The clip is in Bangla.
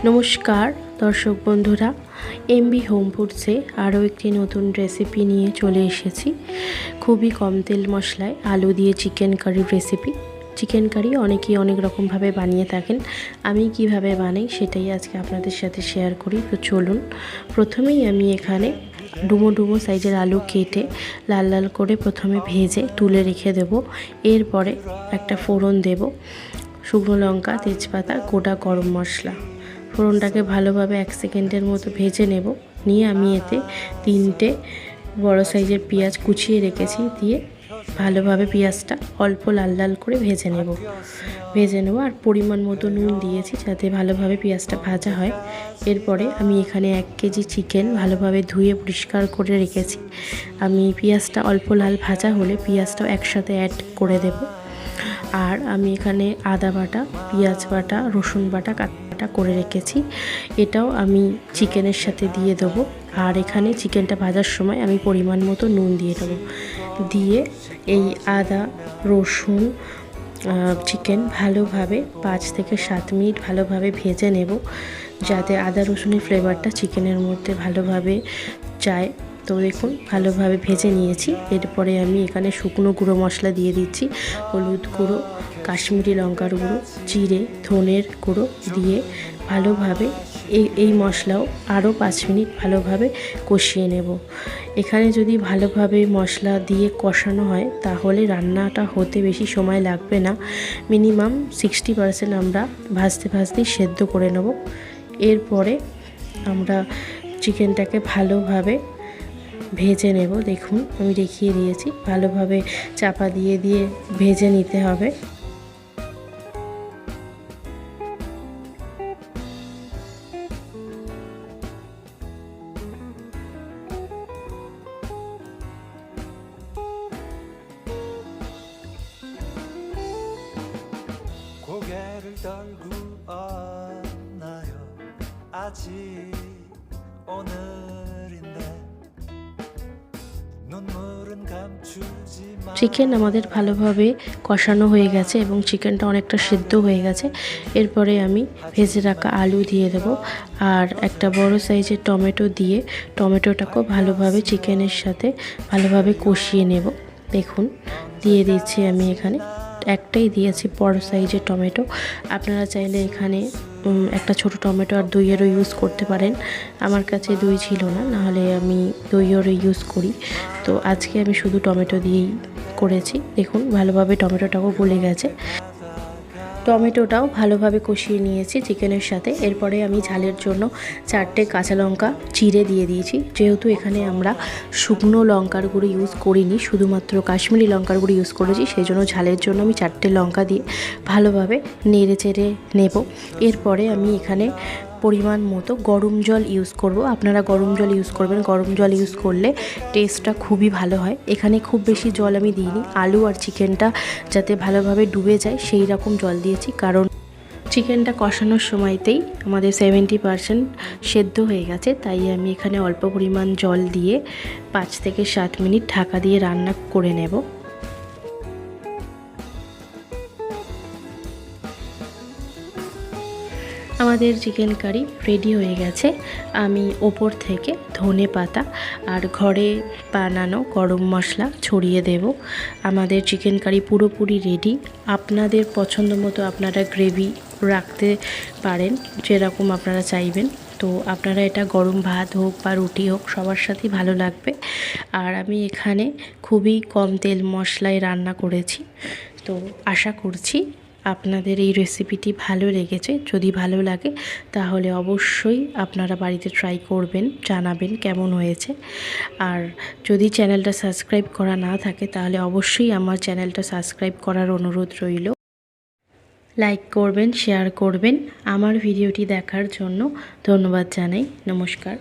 নমস্কার দর্শক বন্ধুরা, এমবি হোম ফুডসে আরও একটি নতুন রেসিপি নিয়ে চলে এসেছি। খুবই কম তেল মশলায় আলু দিয়ে চিকেন কারির রেসিপি। চিকেন কারি অনেকেই অনেক রকমভাবে বানিয়ে থাকেন, আমি কিভাবে বানাই সেটাই আজকে আপনাদের সাথে শেয়ার করি। তো চলুন, প্রথমেই আমি এখানে ডুমো ডুমো সাইজের আলু কেটে লাল লাল করে প্রথমে ভেজে তুলে রেখে দেব। এরপরে একটা ফোড়ন দেব, শুকনো লঙ্কা, তেজপাতা, গোটা গরম মশলা। ফোড়নটাকে ভালোভাবে 1 সেকেন্ডের মতো ভেজে নেব। নিয়ে আমি এতে 3টে বড় সাইজের পেঁয়াজ কুচিয়ে রেখেছি, দিয়ে ভালোভাবে পেঁয়াজটা অল্প লাল লাল করে ভেজে নেব। আর পরিমাণ মতো নুন দিয়েছি যাতে ভালোভাবে পেঁয়াজটা ভাজা হয়। এরপরে আমি এখানে 1 কেজি চিকেন ভালোভাবে ধুয়ে পরিষ্কার করে রেখেছি। আমি পেঁয়াজটা অল্প লাল ভাজা হলে পেঁয়াজটাও একসাথে অ্যাড করে দেব। আর আমি এখানে আদা বাটা, পেঁয়াজ বাটা, রসুন বাটা কাটা করে রেখেছি, এটাও আমি চিকেনের সাথে দিয়ে দেবো। আর এখানে চিকেনটা ভাজার সময় আমি পরিমাণ মতো নুন দিয়ে দেবো। দিয়ে এই আদা রসুন চিকেন ভালোভাবে 5 থেকে 7 মিনিট ভালোভাবে ভেজে নেব, যাতে আদা রসুনের ফ্লেভারটা চিকেনের মধ্যে ভালোভাবে যায়। তো দেখুন ভালোভাবে ভেজে নিয়েছি। এরপরে আমি এখানে শুকনো গুঁড়ো মশলা দিয়ে দিচ্ছি, হলুদ গুঁড়ো, কাশ্মীরি লঙ্কার গুঁড়ো, জিরে, ধনের গুঁড়ো দিয়ে ভালোভাবে এই মশলাও আরও 5 মিনিট ভালোভাবে কষিয়ে নেব। এখানে যদি ভালোভাবে মশলা দিয়ে কষানো হয় তাহলে রান্নাটা হতে বেশি সময় লাগবে না। মিনিমাম 60% আমরা ভাজতে ভাজতেই সেদ্ধ করে নেব। এরপরে আমরা চিকেনটাকে ভালোভাবে ভেজে নেব। দেখুন আমি দেখিয়ে দিয়েছি, ভালোভাবে চাপা দিয়ে দিয়ে ভেজে নিতে হবে। 고개를 떨고 왔나요? 아직 오늘인데 눈물은 감추지 마. চিকেন আমাদের ভালোভাবে কষানো হয়ে গেছে এবং চিকেনটা অনেকটা সিদ্ধ হয়ে গেছে। এরপরে আমি ভেজে রাখা আলু দিয়ে দেব আর একটা বড় সাইজের টমেটো দিয়ে টমেটোটাকেও ভালোভাবে চিকেনের সাথে ভালোভাবে কষিয়ে নেব। দেখুন দিয়ে দিচ্ছি আমি এখানে একটাই দিয়েছি বড় সাইজের টমেটো। আপনারা চাইলে এখানে একটা ছোট টমেটো আর দইয়েরও ইউজ করতে পারেন। আমার কাছে দই ছিল না, নাহলে আমি দইয়েরও ইউজ করি। তো আজকে আমি শুধু টমেটো দিয়েই করেছি। দেখুন ভালোভাবে টমেটোটাও গলে গেছে। টমেটোটাও ভালোভাবে কষিয়ে নিয়েছি চিকেনের সাথে। এরপরে আমি ঝালের জন্য 4টে কাঁচা লঙ্কা চিড়ে দিয়ে দিয়েছি। যেহেতু এখানে আমরা শুকনো লঙ্কার গুঁড়ো ইউজ করিনি, শুধুমাত্র কাশ্মীরি লঙ্কার গুঁড়ো ইউজ করেছি, সেই জন্য ঝালের জন্য আমি 4টে লঙ্কা দিয়ে ভালোভাবে নেড়ে চেড়ে নেব। এরপরে আমি এখানে পরিমাণ মতো গরম জল ইউজ করব। আপনারা গরম জল ইউজ করবেন, গরম জল ইউজ করলে টেস্টটা খুবই ভালো হয়। এখানে খুব বেশি জল আমি দিইনি, আলু আর চিকেনটা যাতে ভালোভাবে ডুবে যায় সেই রকম জল দিয়েছি, কারণ চিকেনটা কষানোর সময়তেই আমাদের 70% সেদ্ধ হয়ে গেছে। তাই আমি এখানে অল্প পরিমাণ জল দিয়ে 5 থেকে 7 মিনিট ঢাকা দিয়ে রান্না করে নেব। আমাদের চিকেন কারি রেডি হয়ে গেছে। আমি ওপর থেকে ধনে পাতা আর ঘরে বানানো গরম মশলা ছড়িয়ে দেব। আমাদের চিকেন কারি পুরোপুরি রেডি। আপনাদের পছন্দ মতো আপনারা গ্রেভি রাখতে পারেন, যেরকম আপনারা চাইবেন। তো আপনারা এটা গরম ভাত হোক বা রুটি হোক সবার সাথেই ভালো লাগবে। আর আমি এখানে খুবই কম তেল মশলায় রান্না করেছি। তো আশা করছি আপনাদের এই রেসিপিটি ভালো লেগেছে। যদি ভালো লাগে তাহলে অবশ্যই আপনারা বাড়িতে ট্রাই করবেন, জানাবেন কেমন হয়েছে। আর যদি চ্যানেলটা সাবস্ক্রাইব করা না থাকে তাহলে অবশ্যই আমার চ্যানেলটা সাবস্ক্রাইব করার অনুরোধ রইল। লাইক করবেন, শেয়ার করবেন। আমার ভিডিওটি দেখার জন্য ধন্যবাদ জানাই। নমস্কার।